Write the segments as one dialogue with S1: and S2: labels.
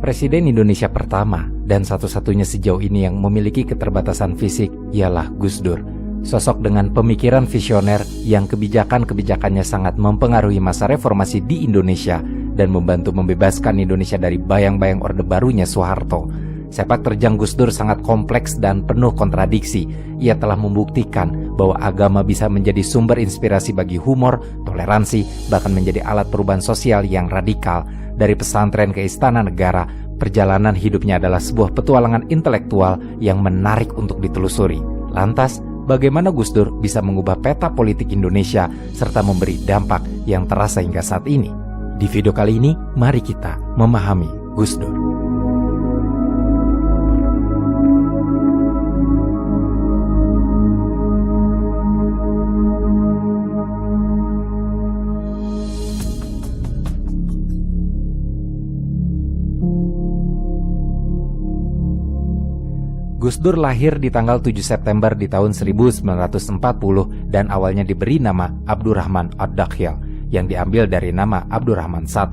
S1: Presiden Indonesia pertama dan satu-satunya sejauh ini yang memiliki keterbatasan fisik ialah Gus Dur. Sosok dengan pemikiran visioner yang kebijakan-kebijakannya sangat mempengaruhi masa reformasi di Indonesia dan membantu membebaskan Indonesia dari bayang-bayang Orde Barunya Soeharto. Sepak terjang Gus Dur sangat kompleks dan penuh kontradiksi. Ia telah membuktikan bahwa agama bisa menjadi sumber inspirasi bagi humor, toleransi, bahkan menjadi alat perubahan sosial yang radikal. Dari pesantren ke istana negara, perjalanan hidupnya adalah sebuah petualangan intelektual yang menarik untuk ditelusuri. Lantas, bagaimana Gus Dur bisa mengubah peta politik Indonesia serta memberi dampak yang terasa hingga saat ini? Di video kali ini, mari kita memahami Gus Dur. Gus Dur lahir di tanggal 7 September di tahun 1940 dan awalnya diberi nama Abdurrahman Ad-Dakhil yang diambil dari nama Abdurrahman I,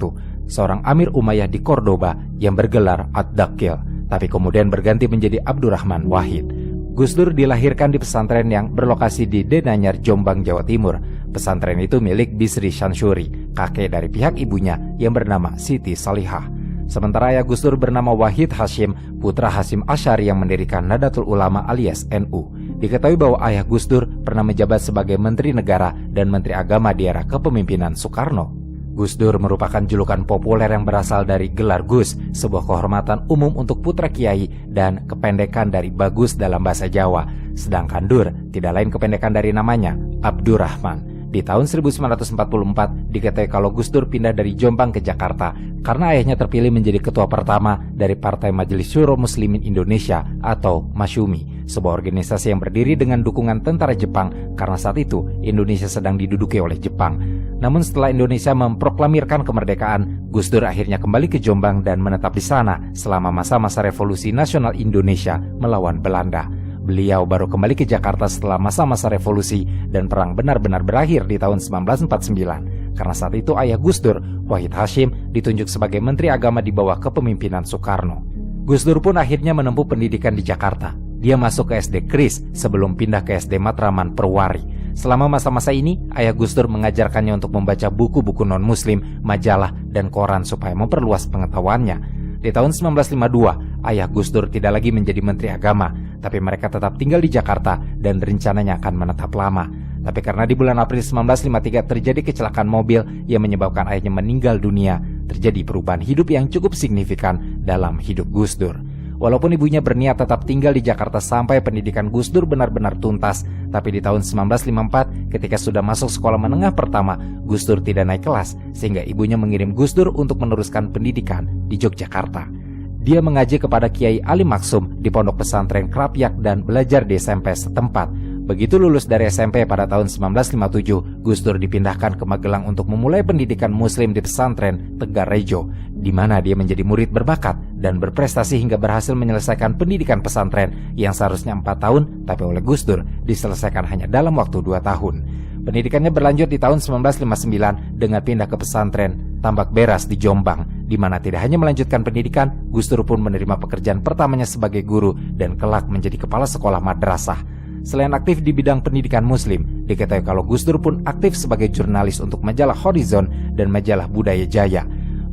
S1: seorang Amir Umayyah di Cordoba yang bergelar Ad-Dakhil, tapi kemudian berganti menjadi Abdurrahman Wahid. Gus Dur dilahirkan di pesantren yang berlokasi di Denanyar, Jombang, Jawa Timur. Pesantren itu milik Bisri Syansuri, kakek dari pihak ibunya yang bernama Siti Salihah. Sementara ayah Gus Dur bernama Wahid Hashim, putra Hasyim Asy'ari yang mendirikan Nahdlatul Ulama alias NU. Diketahui bahwa ayah Gus Dur pernah menjabat sebagai Menteri Negara dan Menteri Agama di era kepemimpinan Soekarno. Gus Dur merupakan julukan populer yang berasal dari gelar Gus, sebuah kehormatan umum untuk putra kiai dan kependekan dari bagus dalam bahasa Jawa. Sedangkan Dur tidak lain kependekan dari namanya, Abdurrahman. Di tahun 1944 diketahui kalau Gus Dur pindah dari Jombang ke Jakarta karena ayahnya terpilih menjadi ketua pertama dari Partai Majelis Syuro Muslimin Indonesia atau Masyumi, sebuah organisasi yang berdiri dengan dukungan tentara Jepang karena saat itu Indonesia sedang diduduki oleh Jepang. Namun setelah Indonesia memproklamirkan kemerdekaan, Gus Dur akhirnya kembali ke Jombang dan menetap di sana selama masa-masa Revolusi Nasional Indonesia melawan Belanda. Beliau baru kembali ke Jakarta setelah masa-masa revolusi dan perang benar-benar berakhir di tahun 1949. Karena saat itu ayah Gus Dur, Wahid Hashim, ditunjuk sebagai Menteri Agama di bawah kepemimpinan Soekarno. Gus Dur pun akhirnya menempuh pendidikan di Jakarta. Dia masuk ke SD Kris sebelum pindah ke SD Matraman Perwari. Selama masa-masa ini, ayah Gus Dur mengajarkannya untuk membaca buku-buku non-muslim, majalah, dan koran supaya memperluas pengetahuannya. Di tahun 1952, ayah Gus Dur tidak lagi menjadi Menteri Agama, tapi mereka tetap tinggal di Jakarta dan rencananya akan menetap lama. Tapi karena di bulan April 1953 terjadi kecelakaan mobil yang menyebabkan ayahnya meninggal dunia, terjadi perubahan hidup yang cukup signifikan dalam hidup Gus Dur. Walaupun ibunya berniat tetap tinggal di Jakarta sampai pendidikan Gus Dur benar-benar tuntas, tapi di tahun 1954 ketika sudah masuk sekolah menengah pertama, Gus Dur tidak naik kelas sehingga ibunya mengirim Gus Dur untuk meneruskan pendidikan di Yogyakarta. Dia mengaji kepada Kiai Ali Maksum di Pondok Pesantren Krapyak dan belajar di SMP setempat. Begitu lulus dari SMP pada tahun 1957, Gus Dur dipindahkan ke Magelang untuk memulai pendidikan muslim di pesantren Tegar Rejo, di mana dia menjadi murid berbakat dan berprestasi hingga berhasil menyelesaikan pendidikan pesantren yang seharusnya 4 tahun, tapi oleh Gus Dur diselesaikan hanya dalam waktu 2 tahun. Pendidikannya berlanjut di tahun 1959 dengan pindah ke pesantren Tambak Beras di Jombang, di mana tidak hanya melanjutkan pendidikan, Gus Dur pun menerima pekerjaan pertamanya sebagai guru dan kelak menjadi kepala sekolah madrasah. Selain aktif di bidang pendidikan muslim, diketahui kalau Gus Dur pun aktif sebagai jurnalis untuk majalah Horizon dan majalah Budaya Jaya.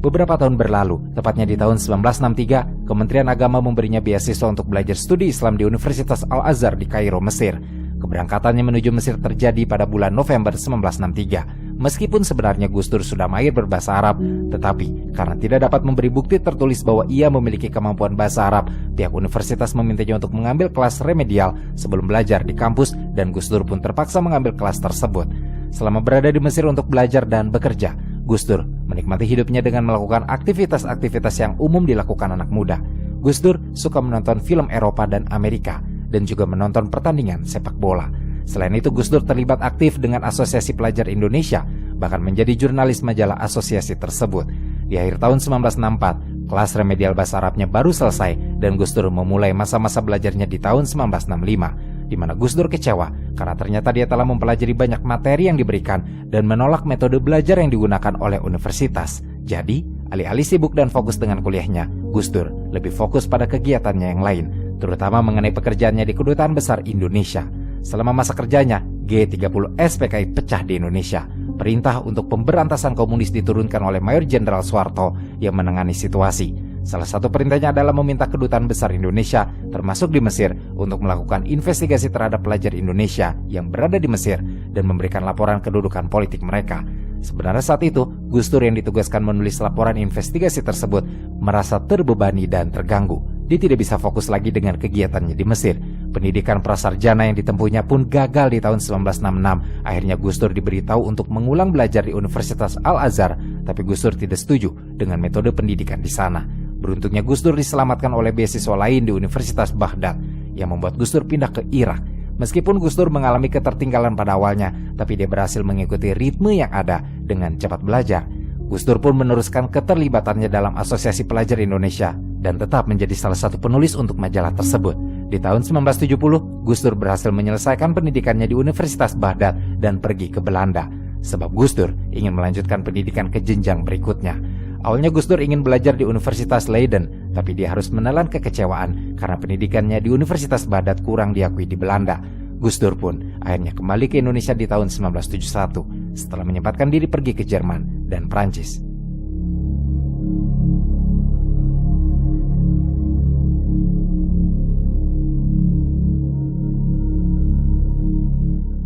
S1: Beberapa tahun berlalu, tepatnya di tahun 1963, Kementerian Agama memberinya beasiswa untuk belajar studi Islam di Universitas Al-Azhar di Kairo, Mesir. Keberangkatannya menuju Mesir terjadi pada bulan November 1963. Meskipun sebenarnya Gus Dur sudah mahir berbahasa Arab, tetapi karena tidak dapat memberi bukti tertulis bahwa ia memiliki kemampuan bahasa Arab, pihak universitas memintanya untuk mengambil kelas remedial sebelum belajar di kampus dan Gus Dur pun terpaksa mengambil kelas tersebut. Selama berada di Mesir untuk belajar dan bekerja, Gus Dur menikmati hidupnya dengan melakukan aktivitas-aktivitas yang umum dilakukan anak muda. Gus Dur suka menonton film Eropa dan Amerika dan juga menonton pertandingan sepak bola. Selain itu, Gus Dur terlibat aktif dengan Asosiasi Pelajar Indonesia, bahkan menjadi jurnalis majalah asosiasi tersebut. Di akhir tahun 1964, kelas remedial bahasa Arabnya baru selesai dan Gus Dur memulai masa-masa belajarnya di tahun 1965, di mana Gus Dur kecewa karena ternyata dia telah mempelajari banyak materi yang diberikan dan menolak metode belajar yang digunakan oleh universitas. Jadi, Alih-alih sibuk dan fokus dengan kuliahnya, Gus Dur lebih fokus pada kegiatannya yang lain, terutama mengenai pekerjaannya di Kedutaan Besar Indonesia. Selama masa kerjanya, G30 SPKI pecah di Indonesia. Perintah untuk pemberantasan komunis diturunkan oleh Mayor Jenderal Soeharto yang menangani situasi. Salah satu perintahnya adalah meminta Kedutaan Besar Indonesia, termasuk di Mesir, untuk melakukan investigasi terhadap pelajar Indonesia yang berada di Mesir dan memberikan laporan kedudukan politik mereka. Sebenarnya saat itu, Gus Dur yang ditugaskan menulis laporan investigasi tersebut merasa terbebani dan terganggu. Dia tidak bisa fokus lagi dengan kegiatannya di Mesir. Pendidikan prasarjana yang ditempuhnya pun gagal di tahun 1966. Akhirnya Gus Dur diberitahu untuk mengulang belajar di Universitas Al-Azhar, tapi Gus Dur tidak setuju dengan metode pendidikan di sana. Beruntungnya Gus Dur diselamatkan oleh beasiswa lain di Universitas Baghdad yang membuat Gus Dur pindah ke Irak. Meskipun Gus Dur mengalami ketertinggalan pada awalnya, tapi dia berhasil mengikuti ritme yang ada dengan cepat belajar. Gus Dur pun meneruskan keterlibatannya dalam Asosiasi Pelajar Indonesia dan tetap menjadi salah satu penulis untuk majalah tersebut. Di tahun 1970, Gus Dur berhasil menyelesaikan pendidikannya di Universitas Baghdad dan pergi ke Belanda. Sebab Gus Dur ingin melanjutkan pendidikan ke jenjang berikutnya. Awalnya Gus Dur ingin belajar di Universitas Leiden, tapi dia harus menelan kekecewaan karena pendidikannya di Universitas Baghdad kurang diakui di Belanda. Gus Dur pun akhirnya kembali ke Indonesia di tahun 1971 setelah menyempatkan diri pergi ke Jerman dan Prancis.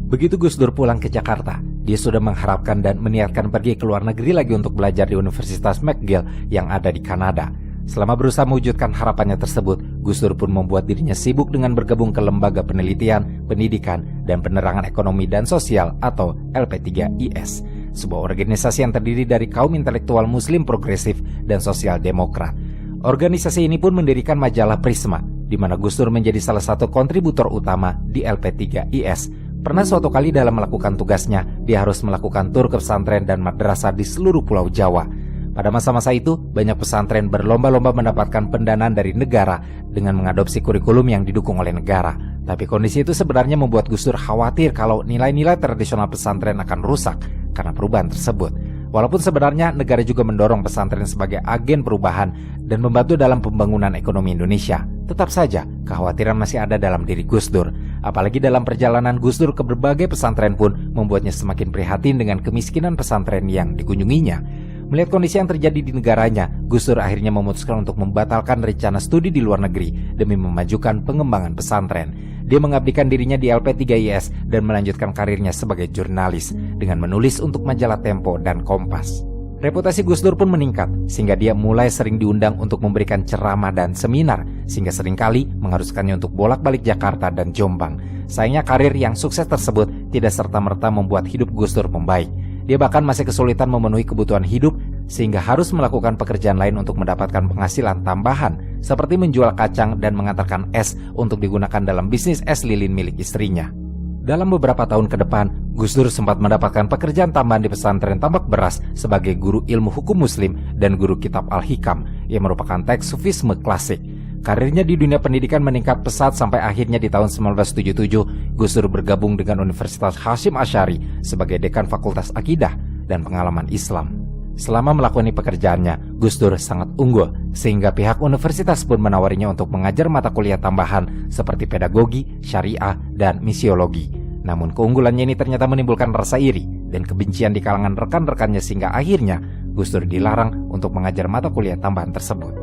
S1: Begitu Gus Dur pulang ke Jakarta, dia sudah mengharapkan dan meniatkan pergi ke luar negeri lagi untuk belajar di Universitas McGill yang ada di Kanada. Selama berusaha mewujudkan harapannya tersebut, Gus Dur pun membuat dirinya sibuk dengan bergabung ke Lembaga Penelitian, Pendidikan, dan Penerangan Ekonomi dan Sosial atau LP3IS, sebuah organisasi yang terdiri dari kaum intelektual muslim progresif dan sosial demokrat. Organisasi ini pun mendirikan majalah Prisma, di mana Gus Dur menjadi salah satu kontributor utama di LP3IS. Pernah suatu kali dalam melakukan tugasnya, dia harus melakukan tur ke pesantren dan madrasah di seluruh Pulau Jawa. Pada masa-masa itu, banyak pesantren berlomba-lomba mendapatkan pendanaan dari negara dengan mengadopsi kurikulum yang didukung oleh negara. Tapi kondisi itu sebenarnya membuat Gus Dur khawatir kalau nilai-nilai tradisional pesantren akan rusak karena perubahan tersebut. Walaupun sebenarnya negara juga mendorong pesantren sebagai agen perubahan dan membantu dalam pembangunan ekonomi Indonesia, tetap saja kekhawatiran masih ada dalam diri Gus Dur. Apalagi dalam perjalanan Gus Dur ke berbagai pesantren pun membuatnya semakin prihatin dengan kemiskinan pesantren yang dikunjunginya. Melihat kondisi yang terjadi di negaranya, Gus Dur akhirnya memutuskan untuk membatalkan rencana studi di luar negeri demi memajukan pengembangan pesantren. Dia mengabdikan dirinya di LP3IS dan melanjutkan karirnya sebagai jurnalis dengan menulis untuk majalah Tempo dan Kompas. Reputasi Gus Dur pun meningkat sehingga dia mulai sering diundang untuk memberikan ceramah dan seminar, sehingga seringkali mengharuskannya untuk bolak-balik Jakarta dan Jombang. Sayangnya karir yang sukses tersebut tidak serta-merta membuat hidup Gus Dur membaik. Dia bahkan masih kesulitan memenuhi kebutuhan hidup sehingga harus melakukan pekerjaan lain untuk mendapatkan penghasilan tambahan, seperti menjual kacang dan mengantarkan es untuk digunakan dalam bisnis es lilin milik istrinya. Dalam beberapa tahun ke depan, Gus Dur sempat mendapatkan pekerjaan tambahan di pesantren Tambak Beras sebagai guru ilmu hukum muslim dan guru kitab Al-Hikam yang merupakan teks sufisme klasik. Karirnya di dunia pendidikan meningkat pesat sampai akhirnya di tahun 1977, Gus Dur bergabung dengan Universitas Hasyim Asy'ari sebagai dekan Fakultas Akidah dan Pengalaman Islam. Selama melakoni pekerjaannya, Gus Dur sangat unggul sehingga pihak universitas pun menawarinya untuk mengajar mata kuliah tambahan seperti pedagogi, syariah, dan misiologi. Namun keunggulannya ini ternyata menimbulkan rasa iri dan kebencian di kalangan rekan-rekannya sehingga akhirnya Gus Dur dilarang untuk mengajar mata kuliah tambahan tersebut.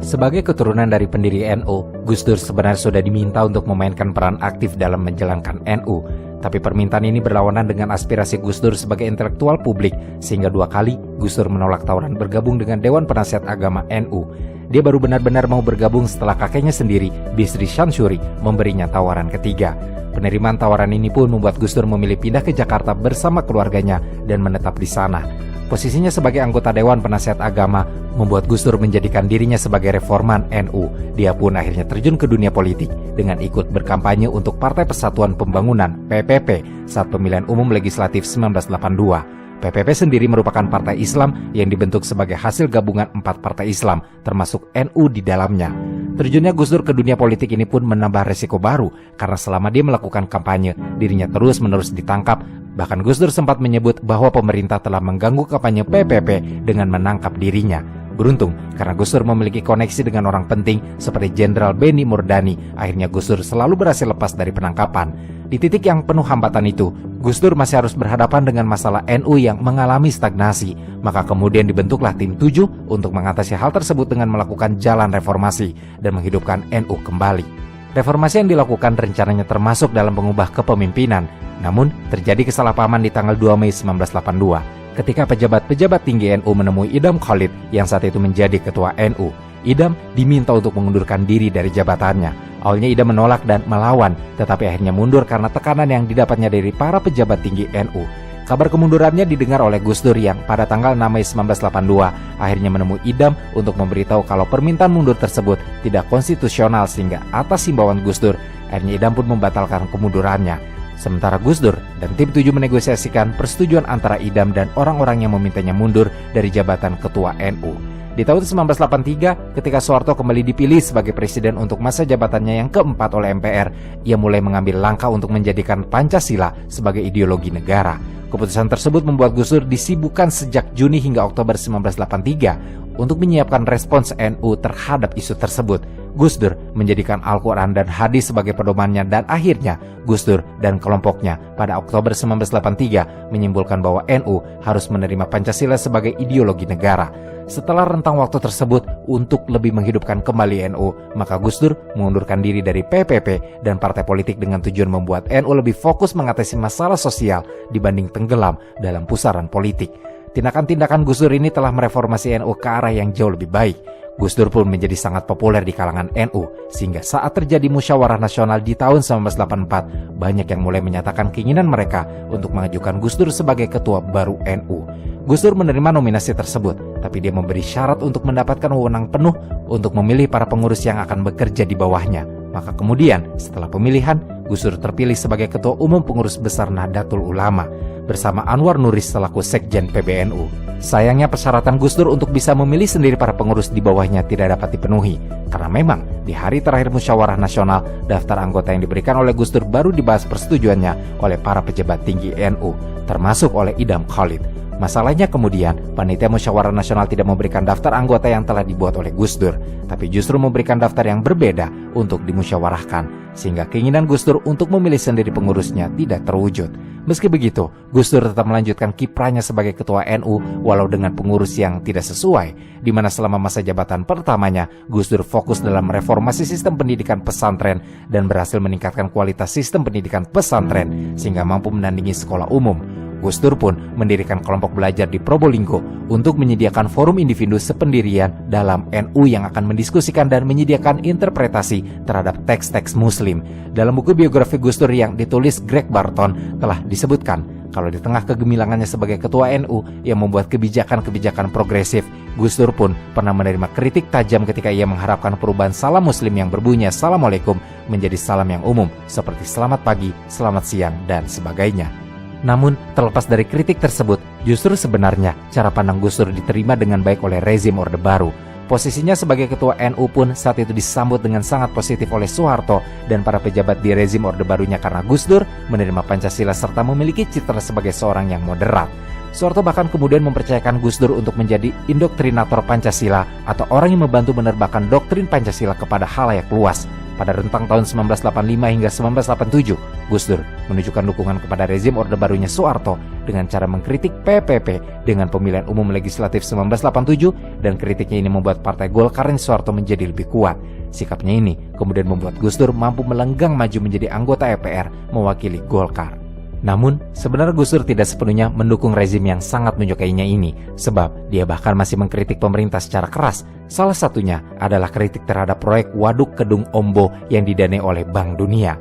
S1: Sebagai keturunan dari pendiri NU, Gus Dur sebenarnya sudah diminta untuk memainkan peran aktif dalam menjalankan NU. Tapi permintaan ini berlawanan dengan aspirasi Gus Dur sebagai intelektual publik, sehingga 2 kali Gus Dur menolak tawaran bergabung dengan Dewan Penasihat Agama NU. Dia baru benar-benar mau bergabung setelah kakeknya sendiri, Bisri Syamsuri, memberinya tawaran ketiga. Penerimaan tawaran ini pun membuat Gus Dur memilih pindah ke Jakarta bersama keluarganya dan menetap di sana. Posisinya sebagai anggota Dewan Penasihat Agama membuat Gus Dur menjadikan dirinya sebagai reforman NU. Dia pun akhirnya terjun ke dunia politik dengan ikut berkampanye untuk Partai Persatuan Pembangunan (PPP) saat pemilihan umum legislatif 1982. PPP sendiri merupakan partai Islam yang dibentuk sebagai hasil gabungan 4 partai Islam, termasuk NU di dalamnya. Terjunnya Gus Dur ke dunia politik ini pun menambah resiko baru, karena selama dia melakukan kampanye, dirinya terus-menerus ditangkap. Bahkan Gus Dur sempat menyebut bahwa pemerintah telah mengganggu kampanye PPP dengan menangkap dirinya. Beruntung, karena Gus Dur memiliki koneksi dengan orang penting seperti Jenderal Benny Murdani, akhirnya Gus Dur selalu berhasil lepas dari penangkapan. Di titik yang penuh hambatan itu, Gus Dur masih harus berhadapan dengan masalah NU yang mengalami stagnasi. Maka kemudian dibentuklah tim 7 untuk mengatasi hal tersebut dengan melakukan jalan reformasi dan menghidupkan NU kembali. Reformasi yang dilakukan rencananya termasuk dalam mengubah kepemimpinan. Namun, terjadi kesalahpahaman di tanggal 2 Mei 1982 ketika pejabat-pejabat tinggi NU menemui Idam Khalid yang saat itu menjadi ketua NU. Idam diminta untuk mengundurkan diri dari jabatannya. Awalnya Idam menolak dan melawan, tetapi akhirnya mundur karena tekanan yang didapatnya dari para pejabat tinggi NU. Kabar kemundurannya didengar oleh Gus Dur yang pada tanggal 6 Mei 1982 akhirnya menemui Idam untuk memberitahu kalau permintaan mundur tersebut tidak konstitusional, sehingga atas himbauan Gus Dur, akhirnya Idam pun membatalkan kemundurannya. Sementara Gus Dur dan tim 7 menegosiasikan persetujuan antara Idam dan orang-orang yang memintanya mundur dari jabatan ketua NU. Di tahun 1983, ketika Soeharto kembali dipilih sebagai presiden untuk masa jabatannya yang keempat oleh MPR, ia mulai mengambil langkah untuk menjadikan Pancasila sebagai ideologi negara. Keputusan tersebut membuat Gus Dur disibukkan sejak Juni hingga Oktober 1983 untuk menyiapkan respons NU terhadap isu tersebut. Gus Dur menjadikan Al-Quran dan hadis sebagai pedomannya, dan akhirnya Gus Dur dan kelompoknya pada Oktober 1983 menyimpulkan bahwa NU harus menerima Pancasila sebagai ideologi negara. Setelah rentang waktu tersebut untuk lebih menghidupkan kembali NU, maka Gus Dur mengundurkan diri dari PPP dan partai politik dengan tujuan membuat NU lebih fokus mengatasi masalah sosial dibanding tenggelam dalam pusaran politik. Tindakan-tindakan Gus Dur ini telah mereformasi NU ke arah yang jauh lebih baik. Gus Dur pun menjadi sangat populer di kalangan NU, sehingga saat terjadi musyawarah nasional di tahun 1984, banyak yang mulai menyatakan keinginan mereka untuk mengajukan Gus Dur sebagai ketua baru NU. Gus Dur menerima nominasi tersebut, tapi dia memberi syarat untuk mendapatkan wewenang penuh untuk memilih para pengurus yang akan bekerja di bawahnya. Maka kemudian, setelah pemilihan, Gus Dur terpilih sebagai Ketua Umum Pengurus Besar Nahdlatul Ulama bersama Anwar Nuris selaku Sekjen PBNU. Sayangnya persyaratan Gus Dur untuk bisa memilih sendiri para pengurus di bawahnya tidak dapat dipenuhi, karena memang di hari terakhir musyawarah nasional, daftar anggota yang diberikan oleh Gus Dur baru dibahas persetujuannya oleh para pejabat tinggi NU, termasuk oleh Idam Khalid. Masalahnya kemudian, panitia musyawarah nasional tidak memberikan daftar anggota yang telah dibuat oleh Gus Dur, tapi justru memberikan daftar yang berbeda untuk dimusyawarahkan, sehingga keinginan Gus Dur untuk memilih sendiri pengurusnya tidak terwujud. Meski begitu, Gus Dur tetap melanjutkan kiprahnya sebagai ketua NU walau dengan pengurus yang tidak sesuai, di mana selama masa jabatan pertamanya, Gus Dur fokus dalam reformasi sistem pendidikan pesantren dan berhasil meningkatkan kualitas sistem pendidikan pesantren sehingga mampu menandingi sekolah umum. Gus Dur pun mendirikan kelompok belajar di Probolinggo untuk menyediakan forum individu sependirian dalam NU yang akan mendiskusikan dan menyediakan interpretasi terhadap teks-teks Muslim. Dalam buku biografi Gus Dur yang ditulis Greg Barton telah disebutkan kalau di tengah kegemilangannya sebagai ketua NU yang membuat kebijakan-kebijakan progresif, Gus Dur pun pernah menerima kritik tajam ketika ia mengharapkan perubahan salam Muslim yang berbunyi Assalamualaikum menjadi salam yang umum seperti selamat pagi, selamat siang, dan sebagainya. Namun, terlepas dari kritik tersebut, justru sebenarnya cara pandang Gus Dur diterima dengan baik oleh rezim Orde Baru. Posisinya sebagai ketua NU pun saat itu disambut dengan sangat positif oleh Soeharto dan para pejabat di rezim Orde Barunya karena Gus Dur menerima Pancasila serta memiliki citra sebagai seorang yang moderat. Soeharto bahkan kemudian mempercayakan Gus Dur untuk menjadi indoktrinator Pancasila atau orang yang membantu menerbangkan doktrin Pancasila kepada khalayak luas. Pada rentang tahun 1985 hingga 1987, Gus Dur menunjukkan dukungan kepada rezim Orde Barunya Soeharto dengan cara mengkritik PPP dengan pemilihan umum legislatif 1987, dan kritiknya ini membuat partai Golkar dan Soeharto menjadi lebih kuat. Sikapnya ini kemudian membuat Gus Dur mampu melenggang maju menjadi anggota EPR mewakili Golkar. Namun, sebenarnya Gus Dur tidak sepenuhnya mendukung rezim yang sangat menyukainya ini, sebab dia bahkan masih mengkritik pemerintah secara keras. Salah satunya adalah kritik terhadap proyek Waduk Kedung Ombo yang didanai oleh Bank Dunia.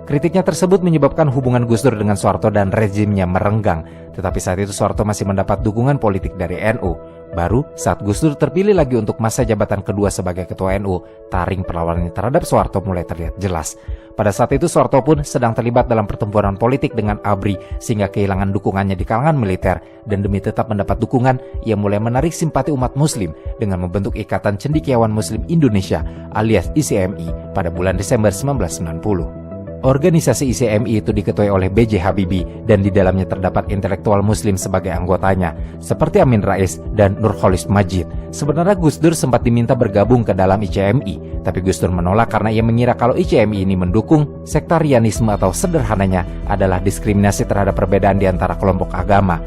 S1: Kritiknya tersebut menyebabkan hubungan Gus Dur dengan Soeharto dan rezimnya merenggang, tetapi saat itu Soeharto masih mendapat dukungan politik dari NU. Baru saat Gus Dur terpilih lagi untuk masa jabatan kedua sebagai ketua NU, taring perlawanannya terhadap Soeharto mulai terlihat jelas. Pada saat itu Soeharto pun sedang terlibat dalam pertempuran politik dengan ABRI sehingga kehilangan dukungannya di kalangan militer, dan demi tetap mendapat dukungan, ia mulai menarik simpati umat muslim dengan membentuk Ikatan Cendekiawan Muslim Indonesia alias ICMI pada bulan Desember 1990. Organisasi ICMI itu diketuai oleh B.J. Habibie dan di dalamnya terdapat intelektual muslim sebagai anggotanya, seperti Amin Rais dan Nurcholish Madjid. Sebenarnya Gus Dur sempat diminta bergabung ke dalam ICMI, tapi Gus Dur menolak karena ia mengira kalau ICMI ini mendukung sektarianisme atau sederhananya adalah diskriminasi terhadap perbedaan di antara kelompok agama.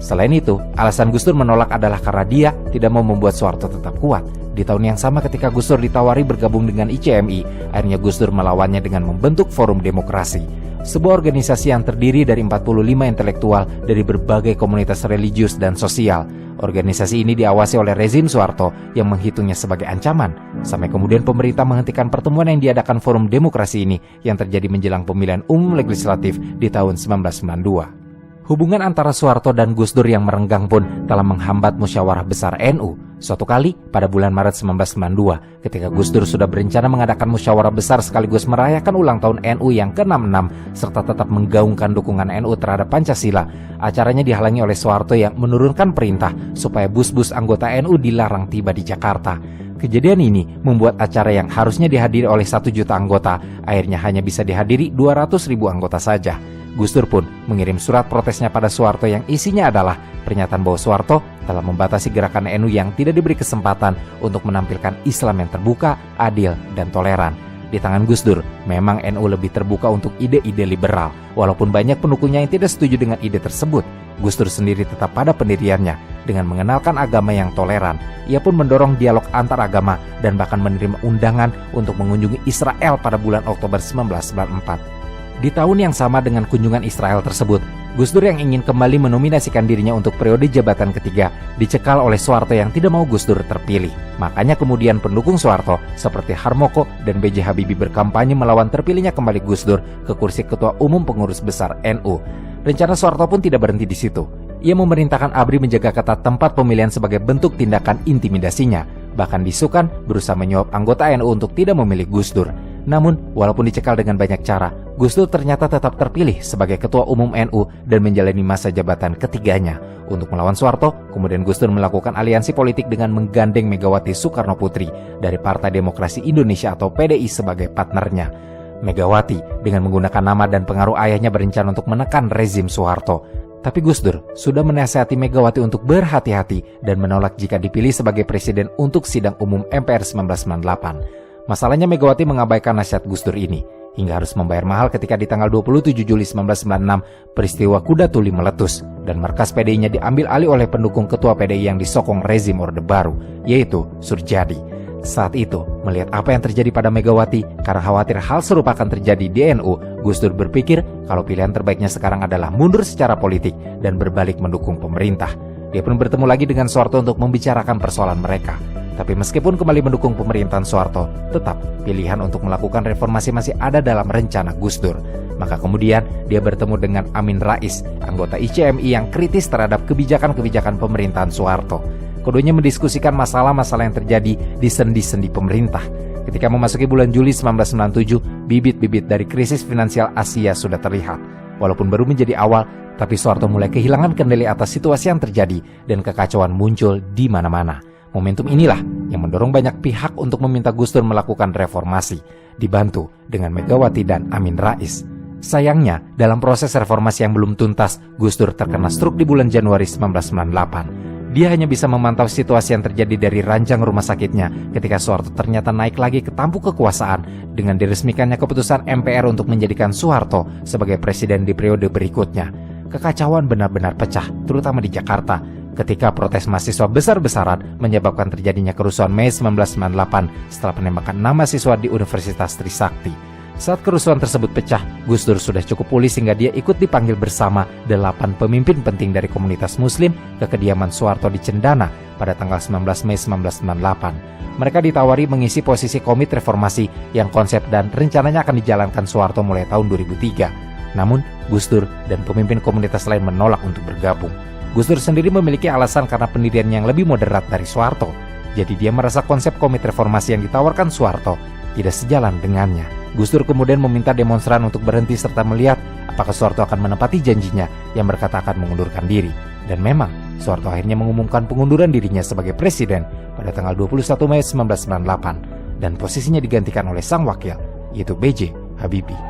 S1: Selain itu, alasan Gus Dur menolak adalah karena dia tidak mau membuat Soeharto tetap kuat. Di tahun yang sama ketika Gus Dur ditawari bergabung dengan ICMI, akhirnya Gus Dur melawannya dengan membentuk Forum Demokrasi, sebuah organisasi yang terdiri dari 45 intelektual dari berbagai komunitas religius dan sosial. Organisasi ini diawasi oleh rezim Soeharto yang menghitungnya sebagai ancaman, sampai kemudian pemerintah menghentikan pertemuan yang diadakan Forum Demokrasi ini yang terjadi menjelang pemilihan umum legislatif di tahun 1992. Hubungan antara Soeharto dan Gus Dur yang merenggang pun telah menghambat musyawarah besar NU. Suatu kali pada bulan Maret 1992, ketika Gus Dur sudah berencana mengadakan musyawarah besar sekaligus merayakan ulang tahun NU yang ke-66 serta tetap menggaungkan dukungan NU terhadap Pancasila, acaranya dihalangi oleh Soeharto yang menurunkan perintah supaya bus-bus anggota NU dilarang tiba di Jakarta. Kejadian ini membuat acara yang harusnya dihadiri oleh 1 juta anggota akhirnya hanya bisa dihadiri 200.000 anggota saja. Gus Dur pun mengirim surat protesnya pada Soeharto yang isinya adalah pernyataan bahwa Soeharto telah membatasi gerakan NU yang tidak diberi kesempatan untuk menampilkan Islam yang terbuka, adil, dan toleran. Di tangan Gus Dur, memang NU lebih terbuka untuk ide-ide liberal. Walaupun banyak pendukungnya yang tidak setuju dengan ide tersebut, Gus Dur sendiri tetap pada pendiriannya dengan mengenalkan agama yang toleran. Ia pun mendorong dialog antar agama dan bahkan menerima undangan untuk mengunjungi Israel pada bulan Oktober 1994. Di tahun yang sama dengan kunjungan Israel tersebut, Gus Dur yang ingin kembali menominasikan dirinya untuk periode jabatan ketiga dicekal oleh Soeharto yang tidak mau Gus Dur terpilih. Makanya kemudian pendukung Soeharto seperti Harmoko dan B.J. Habibie berkampanye melawan terpilihnya kembali Gus Dur ke kursi Ketua Umum Pengurus Besar NU. Rencana Soeharto pun tidak berhenti di situ. Ia memerintahkan ABRI menjaga ketat tempat pemilihan sebagai bentuk tindakan intimidasinya. Bahkan disukan berusaha menyuap anggota NU untuk tidak memilih Gus Dur. Namun, walaupun dicekal dengan banyak cara, Gus Dur ternyata tetap terpilih sebagai Ketua Umum NU dan menjalani masa jabatan ketiganya. Untuk melawan Soeharto, kemudian Gus Dur melakukan aliansi politik dengan menggandeng Megawati Soekarno Putri dari Partai Demokrasi Indonesia atau PDI sebagai partnernya. Megawati dengan menggunakan nama dan pengaruh ayahnya berencana untuk menekan rezim Soeharto. Tapi Gus Dur sudah menasihati Megawati untuk berhati-hati dan menolak jika dipilih sebagai presiden untuk sidang umum MPR 1998. Masalahnya Megawati mengabaikan nasihat Gus Dur ini, hingga harus membayar mahal ketika di tanggal 27 Juli 1996 peristiwa Kuda Tuli meletus dan markas PDI-nya diambil alih oleh pendukung ketua PDI yang disokong rezim Orde Baru, yaitu Surjadi. Saat itu, melihat apa yang terjadi pada Megawati, karena khawatir hal serupa akan terjadi di NU, Gus Dur berpikir kalau pilihan terbaiknya sekarang adalah mundur secara politik dan berbalik mendukung pemerintah. Dia pun bertemu lagi dengan Soeharto untuk membicarakan persoalan mereka. Tapi meskipun kembali mendukung pemerintahan Soeharto, tetap pilihan untuk melakukan reformasi masih ada dalam rencana Gus Dur. Maka kemudian dia bertemu dengan Amin Rais, anggota ICMI yang kritis terhadap kebijakan-kebijakan pemerintahan Soeharto. Keduanya mendiskusikan masalah-masalah yang terjadi di sendi-sendi pemerintah. Ketika memasuki bulan Juli 1997, bibit-bibit dari krisis finansial Asia sudah terlihat. Walaupun baru menjadi awal, tapi Soeharto mulai kehilangan kendali atas situasi yang terjadi dan kekacauan muncul di mana-mana. Momentum inilah yang mendorong banyak pihak untuk meminta Gus Dur melakukan reformasi, dibantu dengan Megawati dan Amin Rais. Sayangnya, dalam proses reformasi yang belum tuntas, Gus Dur terkena stroke di bulan Januari 1998. Dia hanya bisa memantau situasi yang terjadi dari ranjang rumah sakitnya ketika Soeharto ternyata naik lagi ke tampuk kekuasaan dengan diresmikannya keputusan MPR untuk menjadikan Soeharto sebagai presiden di periode berikutnya. Kekacauan benar-benar pecah, terutama di Jakarta, ketika protes mahasiswa besar-besaran menyebabkan terjadinya kerusuhan Mei 1998 setelah penembakan 6 mahasiswa di Universitas Trisakti. Saat kerusuhan tersebut pecah, Gus Dur sudah cukup pulih sehingga dia ikut dipanggil bersama 8 pemimpin penting dari komunitas muslim ke kediaman Soeharto di Cendana pada tanggal 19 Mei 1998. Mereka ditawari mengisi posisi komite reformasi yang konsep dan rencananya akan dijalankan Soeharto mulai tahun 2003. Namun, Gus Dur dan pemimpin komunitas lain menolak untuk bergabung. Gus Dur sendiri memiliki alasan karena pendiriannya yang lebih moderat dari Soeharto. Jadi dia merasa konsep komite reformasi yang ditawarkan Soeharto tidak sejalan dengannya. Gus Dur kemudian meminta demonstran untuk berhenti serta melihat apakah Soeharto akan menepati janjinya yang berkata akan mengundurkan diri. Dan memang, Soeharto akhirnya mengumumkan pengunduran dirinya sebagai presiden pada tanggal 21 Mei 1998 dan posisinya digantikan oleh sang wakil, yaitu B.J. Habibie.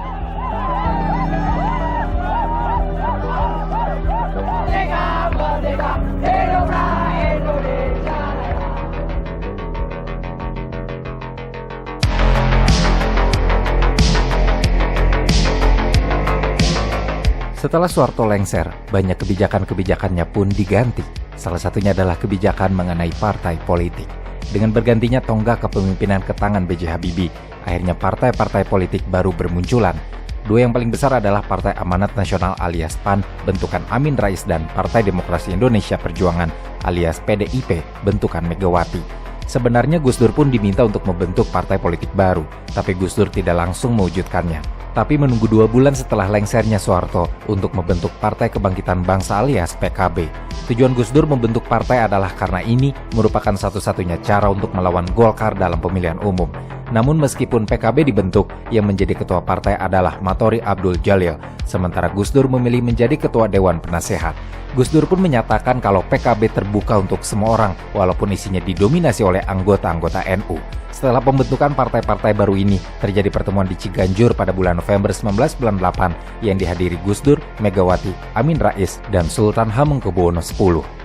S1: Setelah Soeharto lengser, banyak kebijakan-kebijakannya pun diganti. Salah satunya adalah kebijakan mengenai partai politik. Dengan bergantinya tonggak kepemimpinan ke tangan B.J. Habibie, akhirnya partai-partai politik baru bermunculan. Dua yang paling besar adalah Partai Amanat Nasional alias PAN, bentukan Amin Rais, dan Partai Demokrasi Indonesia Perjuangan alias PDIP, bentukan Megawati. Sebenarnya Gus Dur pun diminta untuk membentuk partai politik baru, tapi Gus Dur tidak langsung mewujudkannya. Tapi menunggu 2 bulan setelah lengsernya Soeharto untuk membentuk Partai Kebangkitan Bangsa alias PKB. Tujuan Gus Dur membentuk partai adalah karena ini merupakan satu-satunya cara untuk melawan Golkar dalam pemilihan umum. Namun meskipun PKB dibentuk, yang menjadi ketua partai adalah Matori Abdul Jalil, sementara Gus Dur memilih menjadi ketua Dewan Penasehat. Gus Dur pun menyatakan kalau PKB terbuka untuk semua orang, walaupun isinya didominasi oleh anggota-anggota NU. Setelah pembentukan partai-partai baru ini, terjadi pertemuan di Ciganjur pada bulan November 1998 yang dihadiri Gus Dur, Megawati, Amin Rais, dan Sultan Hamengkubuwono X,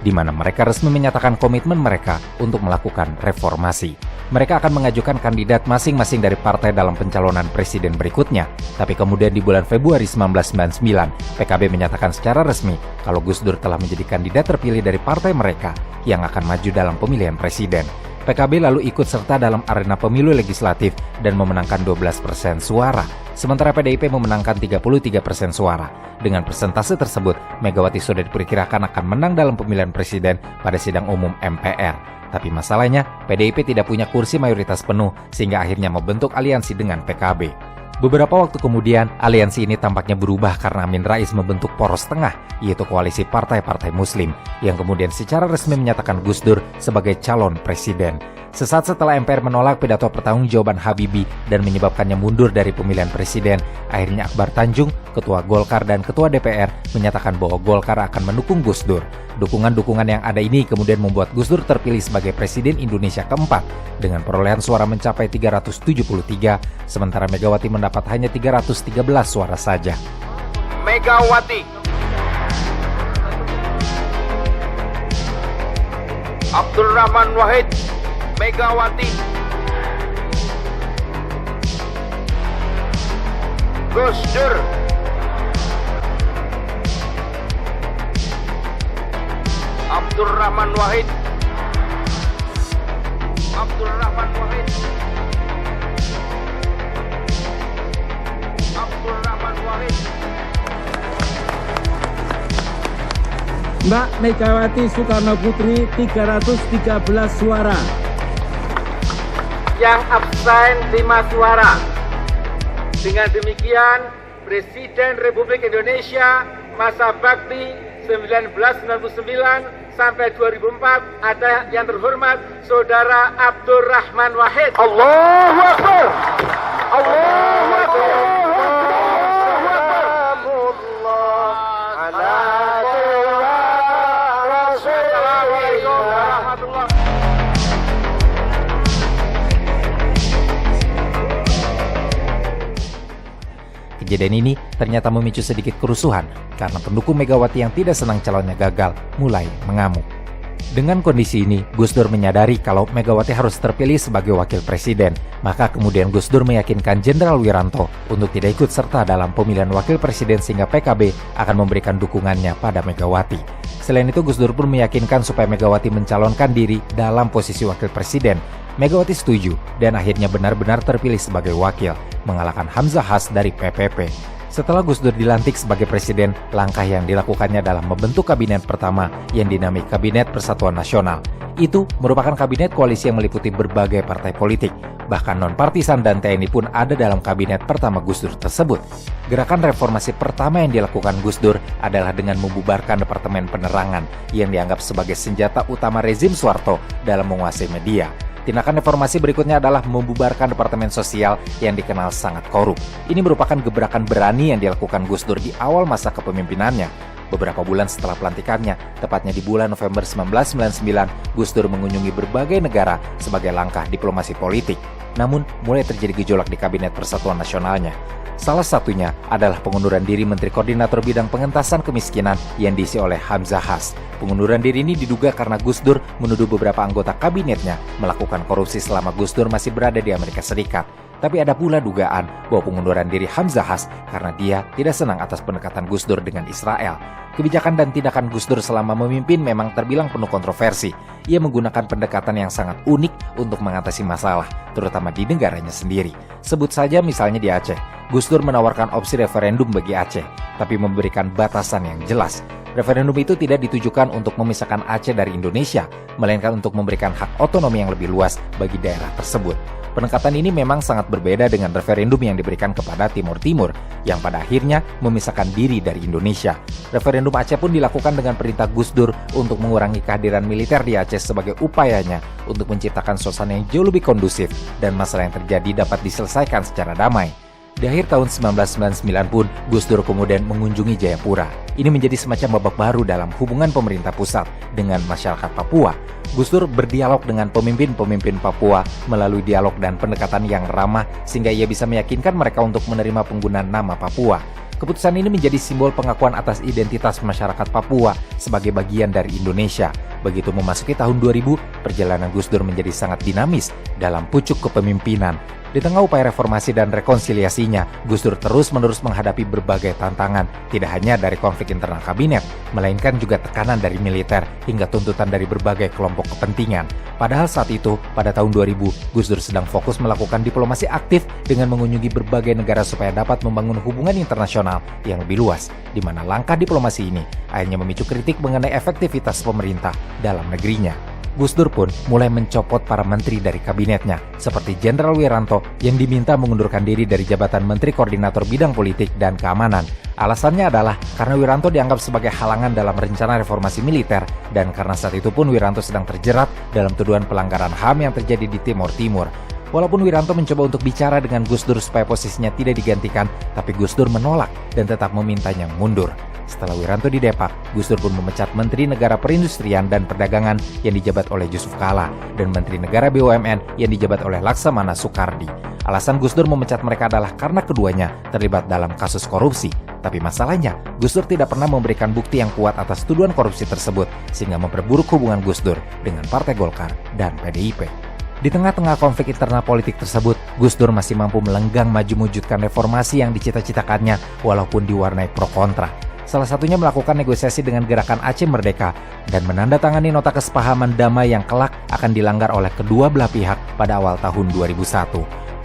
S1: di mana mereka resmi menyatakan komitmen mereka untuk melakukan reformasi. Mereka akan mengajukan kandidat masing-masing dari partai dalam pencalonan presiden berikutnya. Tapi kemudian di bulan Februari 1999, PKB menyatakan secara resmi kalau Gus Dur telah menjadi kandidat terpilih dari partai mereka yang akan maju dalam pemilihan presiden. PKB lalu ikut serta dalam arena pemilu legislatif dan memenangkan 12% suara, sementara PDIP memenangkan 33% suara. Dengan persentase tersebut, Megawati sudah diperkirakan akan menang dalam pemilihan presiden pada sidang umum MPR. Tapi masalahnya, PDIP tidak punya kursi mayoritas penuh sehingga akhirnya membentuk aliansi dengan PKB. Beberapa waktu kemudian, aliansi ini tampaknya berubah karena Amin Rais membentuk poros tengah, yaitu koalisi partai-partai muslim, yang kemudian secara resmi menyatakan Gus Dur sebagai calon presiden. Sesaat setelah MPR menolak pidato pertanggungjawaban Habibie dan menyebabkannya mundur dari pemilihan presiden, akhirnya Akbar Tanjung, ketua Golkar dan ketua DPR, menyatakan bahwa Golkar akan mendukung Gus Dur. Dukungan-dukungan yang ada ini kemudian membuat Gus Dur terpilih sebagai Presiden Indonesia keempat dengan perolehan suara mencapai 373, sementara Megawati mendapat hanya 313 suara saja.
S2: Megawati, Abdurrahman Wahid, Megawati, Gus Dur, Abdurrahman Wahid, Abdurrahman Wahid, Abdurrahman Wahid.
S3: Mbak Megawati Soekarno Putri 313 suara.
S2: Yang absen 5 suara. Dengan demikian, Presiden Republik Indonesia masa bakti 1999 sampai 2004 ada yang terhormat Saudara Abdurrahman Wahid. Allahu Akbar. Allahu Akbar.
S1: Kejadian ini ternyata memicu sedikit kerusuhan karena pendukung Megawati yang tidak senang calonnya gagal mulai mengamuk. Dengan kondisi ini, Gus Dur menyadari kalau Megawati harus terpilih sebagai wakil presiden. Maka kemudian Gus Dur meyakinkan Jenderal Wiranto untuk tidak ikut serta dalam pemilihan wakil presiden sehingga PKB akan memberikan dukungannya pada Megawati. Selain itu, Gus Dur pun meyakinkan supaya Megawati mencalonkan diri dalam posisi wakil presiden. Megawati setuju dan akhirnya benar-benar terpilih sebagai wakil, mengalahkan Hamzah Has dari PPP. Setelah Gus Dur dilantik sebagai presiden, langkah yang dilakukannya adalah membentuk kabinet pertama yang dinamai Kabinet Persatuan Nasional. Itu merupakan kabinet koalisi yang meliputi berbagai partai politik. Bahkan non-partisan dan TNI pun ada dalam kabinet pertama Gus Dur tersebut. Gerakan reformasi pertama yang dilakukan Gus Dur adalah dengan membubarkan Departemen Penerangan yang dianggap sebagai senjata utama rezim Soeharto dalam menguasai media. Tindakan reformasi berikutnya adalah membubarkan Departemen Sosial yang dikenal sangat korup. Ini merupakan gebrakan berani yang dilakukan Gus Dur di awal masa kepemimpinannya. Beberapa bulan setelah pelantikannya, tepatnya di bulan November 1999, Gus Dur mengunjungi berbagai negara sebagai langkah diplomasi politik. Namun, mulai terjadi gejolak di Kabinet Persatuan Nasionalnya. Salah satunya adalah pengunduran diri Menteri Koordinator Bidang Pengentasan Kemiskinan yang diisi oleh Hamzah Has. Pengunduran diri ini diduga karena Gus Dur menuduh beberapa anggota kabinetnya melakukan korupsi selama Gus Dur masih berada di Amerika Serikat. Tapi ada pula dugaan bahwa pengunduran diri Hamzah Has karena dia tidak senang atas pendekatan Gus Dur dengan Israel. Kebijakan dan tindakan Gus Dur selama memimpin memang terbilang penuh kontroversi. Ia menggunakan pendekatan yang sangat unik untuk mengatasi masalah, terutama di negaranya sendiri. Sebut saja misalnya di Aceh, Gus Dur menawarkan opsi referendum bagi Aceh, tapi memberikan batasan yang jelas. Referendum itu tidak ditujukan untuk memisahkan Aceh dari Indonesia, melainkan untuk memberikan hak otonomi yang lebih luas bagi daerah tersebut. Pendekatan ini memang sangat berbeda dengan referendum yang diberikan kepada Timur Timur, yang pada akhirnya memisahkan diri dari Indonesia. Referendum Aceh pun dilakukan dengan perintah Gus Dur untuk mengurangi kehadiran militer di Aceh sebagai upayanya untuk menciptakan suasana yang jauh lebih kondusif dan masalah yang terjadi dapat diselesaikan secara damai. Di akhir tahun 1999 pun, Gus Dur kemudian mengunjungi Jayapura. Ini menjadi semacam babak baru dalam hubungan pemerintah pusat dengan masyarakat Papua. Gus Dur berdialog dengan pemimpin-pemimpin Papua melalui dialog dan pendekatan yang ramah sehingga ia bisa meyakinkan mereka untuk menerima penggunaan nama Papua. Keputusan ini menjadi simbol pengakuan atas identitas masyarakat Papua sebagai bagian dari Indonesia. Begitu memasuki tahun 2000, perjalanan Gus Dur menjadi sangat dinamis dalam pucuk kepemimpinan. Di tengah upaya reformasi dan rekonsiliasinya, Gus Dur terus-menerus menghadapi berbagai tantangan, tidak hanya dari konflik internal kabinet, melainkan juga tekanan dari militer hingga tuntutan dari berbagai kelompok kepentingan. Padahal saat itu, pada tahun 2000, Gus Dur sedang fokus melakukan diplomasi aktif dengan mengunjungi berbagai negara supaya dapat membangun hubungan internasional yang lebih luas, di mana langkah diplomasi ini akhirnya memicu kritik mengenai efektivitas pemerintah dalam negerinya. Gus Dur pun mulai mencopot para menteri dari kabinetnya, seperti Jenderal Wiranto yang diminta mengundurkan diri dari jabatan Menteri Koordinator Bidang Politik dan Keamanan. Alasannya adalah karena Wiranto dianggap sebagai halangan dalam rencana reformasi militer, dan karena saat itu pun Wiranto sedang terjerat dalam tuduhan pelanggaran HAM yang terjadi di Timur Timur. Walaupun Wiranto mencoba untuk bicara dengan Gus Dur supaya posisinya tidak digantikan, tapi Gus Dur menolak dan tetap memintanya mundur. Setelah Wiranto didepak, Gus Dur pun memecat Menteri Negara Perindustrian dan Perdagangan yang dijabat oleh Yusuf Kala dan Menteri Negara BUMN yang dijabat oleh Laksamana Soekardi. Alasan Gus Dur memecat mereka adalah karena keduanya terlibat dalam kasus korupsi. Tapi masalahnya, Gus Dur tidak pernah memberikan bukti yang kuat atas tuduhan korupsi tersebut, sehingga memperburuk hubungan Gus Dur dengan Partai Golkar dan PDIP. Di tengah-tengah konflik internal politik tersebut, Gus Dur masih mampu melenggang maju mewujudkan reformasi yang dicita-citakannya walaupun diwarnai pro kontra. Salah satunya melakukan negosiasi dengan Gerakan Aceh Merdeka dan menandatangani nota kesepahaman damai yang kelak akan dilanggar oleh kedua belah pihak pada awal tahun 2001.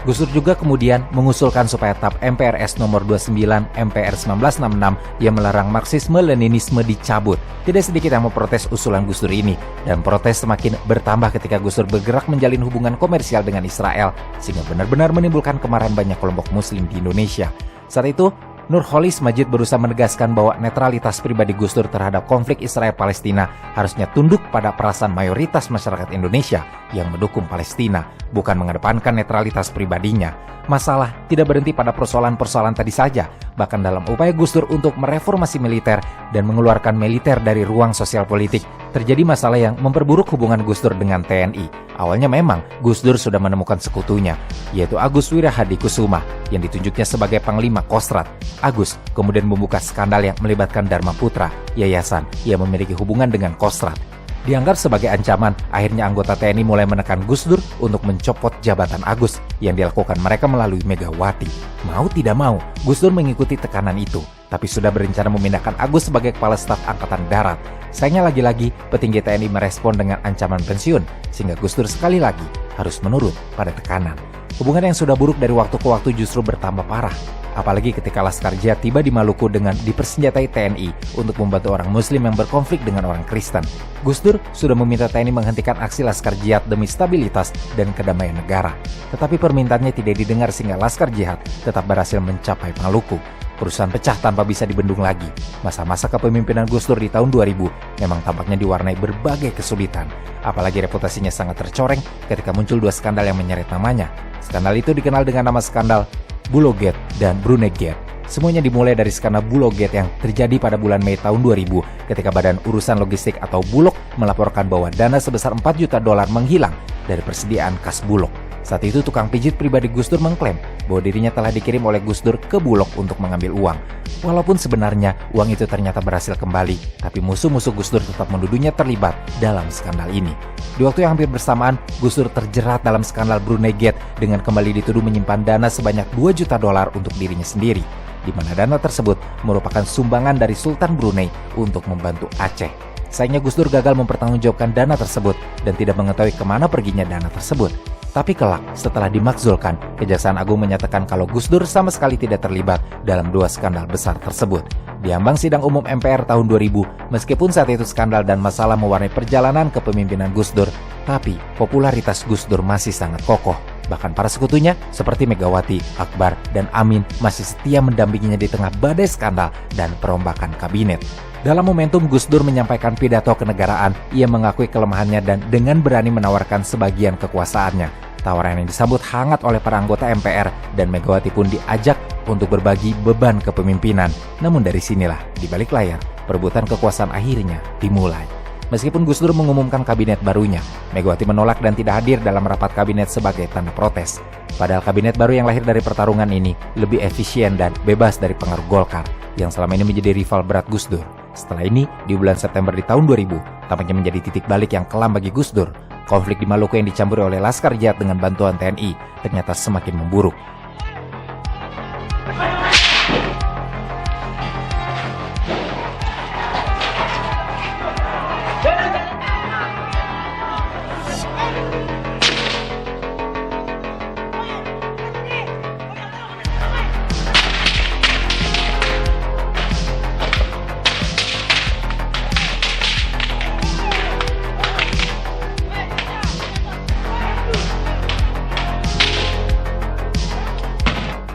S1: Gus Dur juga kemudian mengusulkan supaya TAP MPRS nomor 29 MPR 1966 yang melarang Marxisme-Leninisme dicabut. Tidak sedikit yang memprotes usulan Gus Dur ini, dan protes semakin bertambah ketika Gus Dur bergerak menjalin hubungan komersial dengan Israel, sehingga benar-benar menimbulkan kemarahan banyak kelompok muslim di Indonesia. Saat itu, Nurholis Majid berusaha menegaskan bahwa netralitas pribadi Gus Dur terhadap konflik Israel-Palestina harusnya tunduk pada perasaan mayoritas masyarakat Indonesia yang mendukung Palestina, bukan mengedepankan netralitas pribadinya. Masalah tidak berhenti pada persoalan-persoalan tadi saja, bahkan dalam upaya Gus Dur untuk mereformasi militer dan mengeluarkan militer dari ruang sosial politik, terjadi masalah yang memperburuk hubungan Gus Dur dengan TNI. Awalnya memang Gus Dur sudah menemukan sekutunya, yaitu Agus Wirahadikusuma yang ditunjuknya sebagai Panglima Kostrad. Agus kemudian membuka skandal yang melibatkan Dharma Putra, yayasan yang memiliki hubungan dengan Kostrad. Dianggap sebagai ancaman, akhirnya anggota TNI mulai menekan Gus Dur untuk mencopot jabatan Agus yang dilakukan mereka melalui Megawati. Mau tidak mau, Gus Dur mengikuti tekanan itu. tapi sudah berencana memindahkan Agus sebagai Kepala Staf Angkatan Darat. Sayangnya lagi-lagi petinggi TNI merespon dengan ancaman pensiun, sehingga Gus Dur sekali lagi harus menurut pada tekanan. Hubungan yang sudah buruk dari waktu ke waktu justru bertambah parah. Apalagi ketika Laskar Jihad tiba di Maluku dengan dipersenjatai TNI untuk membantu orang Muslim yang berkonflik dengan orang Kristen. Gus Dur sudah meminta TNI menghentikan aksi Laskar Jihad demi stabilitas dan kedamaian negara. Tetapi permintaannya tidak didengar sehingga Laskar Jihad tetap berhasil mencapai Maluku. Perusahaan pecah tanpa bisa dibendung lagi. Masa-masa kepemimpinan Gus Dur di tahun 2000 memang tampaknya diwarnai berbagai kesulitan. Apalagi reputasinya sangat tercoreng ketika muncul dua skandal yang menyeret namanya. Skandal itu dikenal dengan nama skandal Bulogate dan Brunei Gate. Semuanya dimulai dari skandal Bulogate yang terjadi pada bulan Mei tahun 2000 ketika Badan Urusan Logistik atau Bulog melaporkan bahwa dana sebesar $4 juta menghilang dari persediaan kas Bulog. Saat itu tukang pijit pribadi Gus Dur mengklaim bahwa dirinya telah dikirim oleh Gus Dur ke Bulog untuk mengambil uang. Walaupun sebenarnya uang itu ternyata berhasil kembali, tapi musuh-musuh Gus Dur tetap menuduhnya terlibat dalam skandal ini. Di waktu yang hampir bersamaan, Gus Dur terjerat dalam skandal Brunei Gate dengan kembali dituduh menyimpan dana sebanyak $2 juta untuk dirinya sendiri, di mana dana tersebut merupakan sumbangan dari Sultan Brunei untuk membantu Aceh. Sayangnya Gus Dur gagal mempertanggungjawabkan dana tersebut dan tidak mengetahui kemana perginya dana tersebut. Tapi kelak, setelah dimakzulkan, Kejaksaan Agung menyatakan kalau Gus Dur sama sekali tidak terlibat dalam dua skandal besar tersebut. Di ambang sidang umum MPR tahun 2000, meskipun saat itu skandal dan masalah mewarnai perjalanan kepemimpinan Gus Dur, tapi popularitas Gus Dur masih sangat kokoh. Bahkan para sekutunya seperti Megawati, Akbar, dan Amin masih setia mendampinginya di tengah badai skandal dan perombakan kabinet. Dalam momentum Gus Dur menyampaikan pidato kenegaraan, ia mengakui kelemahannya dan dengan berani menawarkan sebagian kekuasaannya. Tawaran yang disambut hangat oleh para anggota MPR dan Megawati pun diajak untuk berbagi beban kepemimpinan. Namun dari sinilah, di balik layar, perebutan kekuasaan akhirnya dimulai. Meskipun Gus Dur mengumumkan kabinet barunya, Megawati menolak dan tidak hadir dalam rapat kabinet sebagai tanda protes. Padahal kabinet baru yang lahir dari pertarungan ini lebih efisien dan bebas dari pengaruh Golkar, yang selama ini menjadi rival berat Gus Dur. Setelah ini, di bulan September di tahun 2000, tampaknya menjadi titik balik yang kelam bagi Gus Dur. Konflik di Maluku yang dicampuri oleh Laskar Jihad dengan bantuan TNI ternyata semakin memburuk.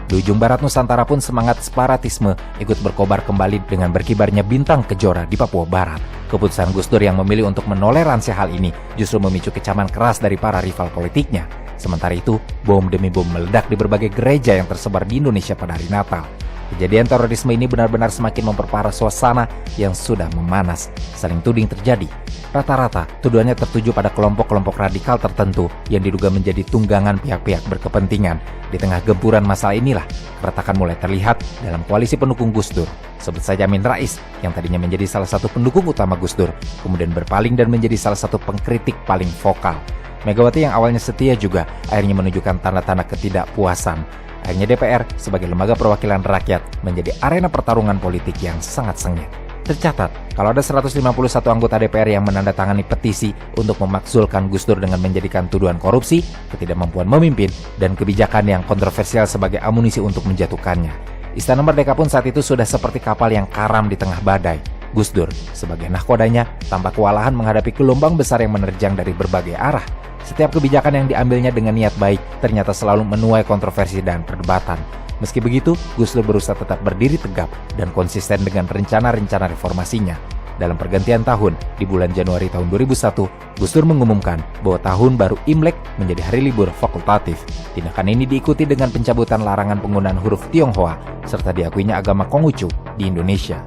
S1: Di ujung barat Nusantara pun semangat separatisme ikut berkobar kembali dengan berkibarnya bintang kejora di Papua Barat. Keputusan Gus Dur yang memilih untuk menoleransi hal ini justru memicu kecaman keras dari para rival politiknya. Sementara itu, bom demi bom meledak di berbagai gereja yang tersebar di Indonesia pada hari Natal. Kejadian terorisme ini benar-benar semakin memperparah suasana yang sudah memanas. Saling tuding terjadi. Rata-rata, tuduhannya tertuju pada kelompok-kelompok radikal tertentu yang diduga menjadi tunggangan pihak-pihak berkepentingan. Di tengah gempuran masalah inilah, keretakan mulai terlihat dalam koalisi pendukung Gus Dur. Sebut saja Amin Rais, yang tadinya menjadi salah satu pendukung utama Gus Dur, kemudian berpaling dan menjadi salah satu pengkritik paling vokal. Megawati yang awalnya setia juga akhirnya menunjukkan tanda-tanda ketidakpuasan. Akhirnya DPR sebagai lembaga perwakilan rakyat menjadi arena pertarungan politik yang sangat sengit. Tercatat, kalau ada 151 anggota DPR yang menandatangani petisi untuk memakzulkan Gus Dur dengan menjadikan tuduhan korupsi, ketidakmampuan memimpin, dan kebijakan yang kontroversial sebagai amunisi untuk menjatuhkannya. Istana Merdeka pun saat itu sudah seperti kapal yang karam di tengah badai. Gus Dur, sebagai nahkodanya, tampak kewalahan menghadapi gelombang besar yang menerjang dari berbagai arah. Setiap kebijakan yang diambilnya dengan niat baik ternyata selalu menuai kontroversi dan perdebatan. Meski begitu, Gus Dur berusaha tetap berdiri tegap dan konsisten dengan rencana-rencana reformasinya. Dalam pergantian tahun, di bulan Januari tahun 2001, Gus Dur mengumumkan bahwa tahun baru Imlek menjadi hari libur fakultatif. Tindakan ini diikuti dengan pencabutan larangan penggunaan huruf Tionghoa, serta diakuinya agama Konghucu di Indonesia.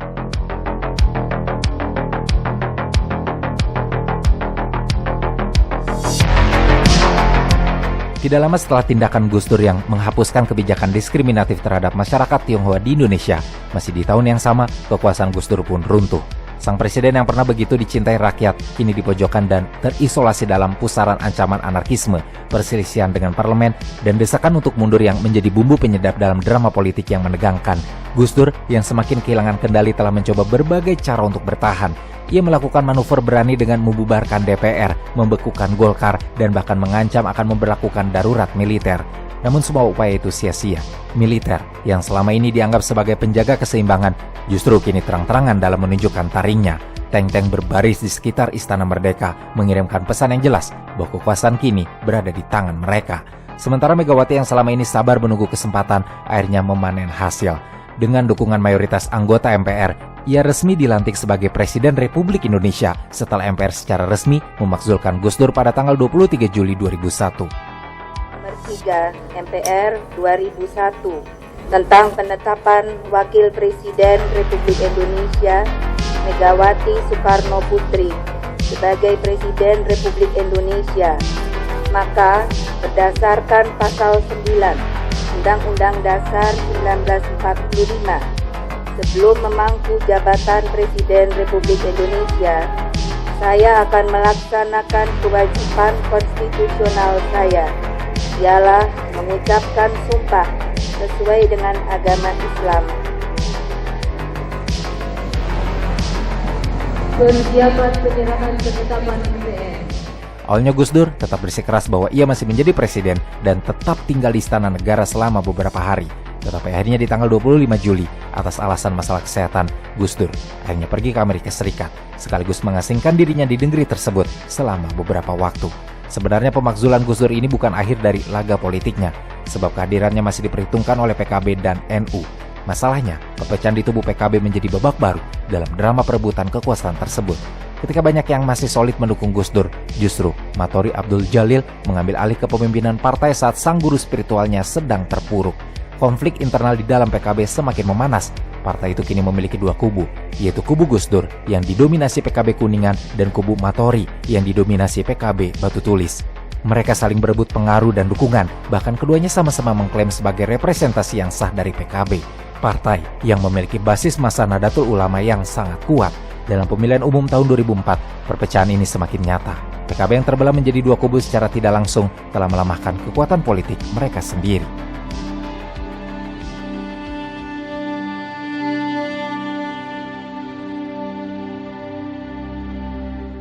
S1: Tidak lama setelah tindakan Gus Dur yang menghapuskan kebijakan diskriminatif terhadap masyarakat Tionghoa di Indonesia, masih di tahun yang sama, kekuasaan Gus Dur pun runtuh. Sang presiden yang pernah begitu dicintai rakyat kini dipojokkan dan terisolasi dalam pusaran ancaman anarkisme, perselisihan dengan parlemen, dan desakan untuk mundur yang menjadi bumbu penyedap dalam drama politik yang menegangkan. Gus Dur yang semakin kehilangan kendali telah mencoba berbagai cara untuk bertahan. Ia melakukan manuver berani dengan membubarkan DPR, membekukan Golkar, dan bahkan mengancam akan memberlakukan darurat militer. Namun semua upaya itu sia-sia. Militer yang selama ini dianggap sebagai penjaga keseimbangan justru kini terang-terangan dalam menunjukkan taringnya. Tank-tank berbaris di sekitar Istana Merdeka mengirimkan pesan yang jelas bahwa kekuasaan kini berada di tangan mereka. Sementara Megawati yang selama ini sabar menunggu kesempatan akhirnya memanen hasil. Dengan dukungan mayoritas anggota MPR, ia resmi dilantik sebagai Presiden Republik Indonesia setelah MPR secara resmi memakzulkan Gus Dur pada tanggal 23 Juli 2001.
S4: 3 MPR 2001 tentang penetapan Wakil Presiden Republik Indonesia Megawati Soekarno Putri sebagai Presiden Republik Indonesia, maka berdasarkan pasal 9 Undang-Undang Dasar 1945, sebelum memangku jabatan Presiden Republik Indonesia, saya akan melaksanakan kewajiban konstitusional saya, ialah mengucapkan sumpah sesuai dengan agama Islam.
S5: Persiapan penyerahan penetapan MPR.
S1: Awalnya Gus Dur tetap bersikeras bahwa ia masih menjadi presiden dan tetap tinggal di Istana Negara selama beberapa hari. Tetapi akhirnya di tanggal 25 Juli, atas alasan masalah kesehatan, Gus Dur akhirnya pergi ke Amerika Serikat, sekaligus mengasingkan dirinya di negeri tersebut selama beberapa waktu. Sebenarnya pemakzulan Gus Dur ini bukan akhir dari laga politiknya, sebab kehadirannya masih diperhitungkan oleh PKB dan NU. Masalahnya, perpecahan di tubuh PKB menjadi babak baru dalam drama perebutan kekuasaan tersebut. Ketika banyak yang masih solid mendukung Gus Dur, justru Matori Abdul Jalil mengambil alih kepemimpinan partai saat sang guru spiritualnya sedang terpuruk. Konflik internal di dalam PKB semakin memanas. Partai itu kini memiliki dua kubu, yaitu kubu Gus Dur yang didominasi PKB Kuningan dan kubu Matori yang didominasi PKB Batu Tulis. Mereka saling berebut pengaruh dan dukungan, bahkan keduanya sama-sama mengklaim sebagai representasi yang sah dari PKB. Partai yang memiliki basis massa Nahdlatul Ulama yang sangat kuat. Dalam pemilihan umum tahun 2004, perpecahan ini semakin nyata. PKB yang terbelah menjadi dua kubu secara tidak langsung telah melemahkan kekuatan politik mereka sendiri.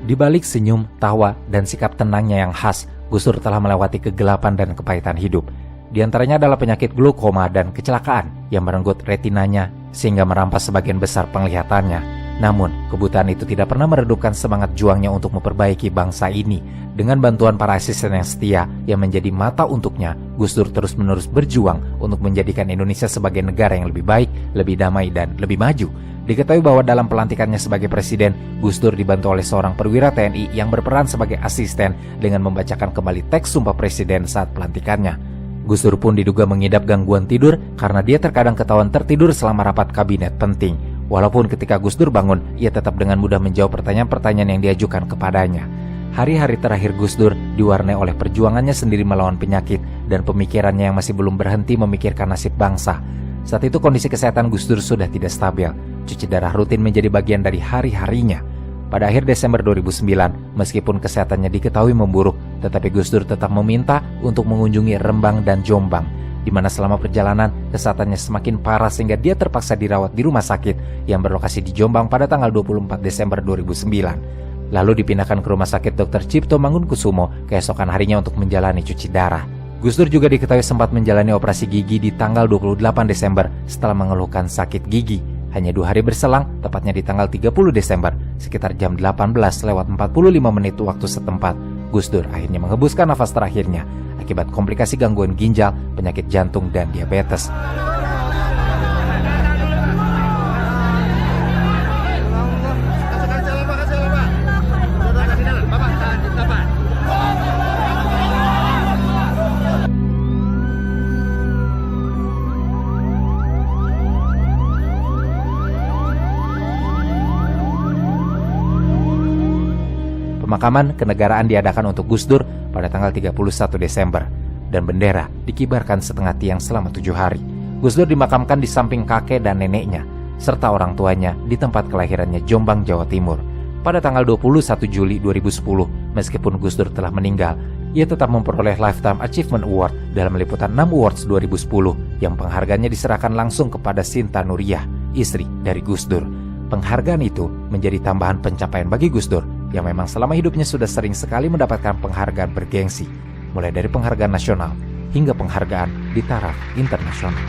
S1: Di balik senyum, tawa, dan sikap tenangnya yang khas, Gus Dur telah melewati kegelapan dan kepahitan hidup. Di antaranya adalah penyakit glaukoma dan kecelakaan yang merenggut retinanya sehingga merampas sebagian besar penglihatannya. Namun, kebutaan itu tidak pernah meredupkan semangat juangnya untuk memperbaiki bangsa ini. Dengan bantuan para asisten yang setia yang menjadi mata untuknya, Gus Dur terus-menerus berjuang untuk menjadikan Indonesia sebagai negara yang lebih baik, lebih damai, dan lebih maju. Diketahui bahwa dalam pelantikannya sebagai presiden, Gus Dur dibantu oleh seorang perwira TNI yang berperan sebagai asisten dengan membacakan kembali teks sumpah presiden saat pelantikannya. Gus Dur pun diduga mengidap gangguan tidur karena dia terkadang ketahuan tertidur selama rapat kabinet penting. Walaupun ketika Gus Dur bangun, ia tetap dengan mudah menjawab pertanyaan-pertanyaan yang diajukan kepadanya. Hari-hari terakhir Gus Dur diwarnai oleh perjuangannya sendiri melawan penyakit dan pemikirannya yang masih belum berhenti memikirkan nasib bangsa. Saat itu kondisi kesehatan Gus Dur sudah tidak stabil. Cuci darah rutin menjadi bagian dari hari-harinya. Pada akhir Desember 2009, meskipun kesehatannya diketahui memburuk, tetapi Gus Dur tetap meminta untuk mengunjungi Rembang dan Jombang, di mana selama perjalanan kesehatannya semakin parah sehingga dia terpaksa dirawat di rumah sakit yang berlokasi di Jombang pada tanggal 24 Desember 2009. Lalu dipindahkan ke Rumah Sakit Dr. Cipto Mangunkusumo keesokan harinya untuk menjalani cuci darah. Gus Dur juga diketahui sempat menjalani operasi gigi di tanggal 28 Desember setelah mengeluhkan sakit gigi. Hanya 2 hari berselang, tepatnya di tanggal 30 Desember, sekitar jam 18:45 waktu setempat, Gus Dur akhirnya menghembuskan nafas terakhirnya akibat komplikasi gangguan ginjal, penyakit jantung, dan diabetes. Pemakaman kenegaraan diadakan untuk Gus Dur pada tanggal 31 Desember dan bendera dikibarkan setengah tiang selama 7 hari. Gus Dur dimakamkan di samping kakek dan neneknya. serta orang tuanya di tempat kelahirannya Jombang, Jawa Timur. Pada tanggal 21 Juli 2010, meskipun Gus Dur telah meninggal, ia tetap memperoleh Lifetime Achievement Award dalam liputan 6 Awards 2010 yang penghargaannya diserahkan langsung kepada Sinta Nuriyah, istri dari Gus Dur. Penghargaan itu menjadi tambahan pencapaian bagi Gus Dur yang memang selama hidupnya sudah sering sekali mendapatkan penghargaan bergengsi, mulai dari penghargaan nasional hingga penghargaan di taraf internasional.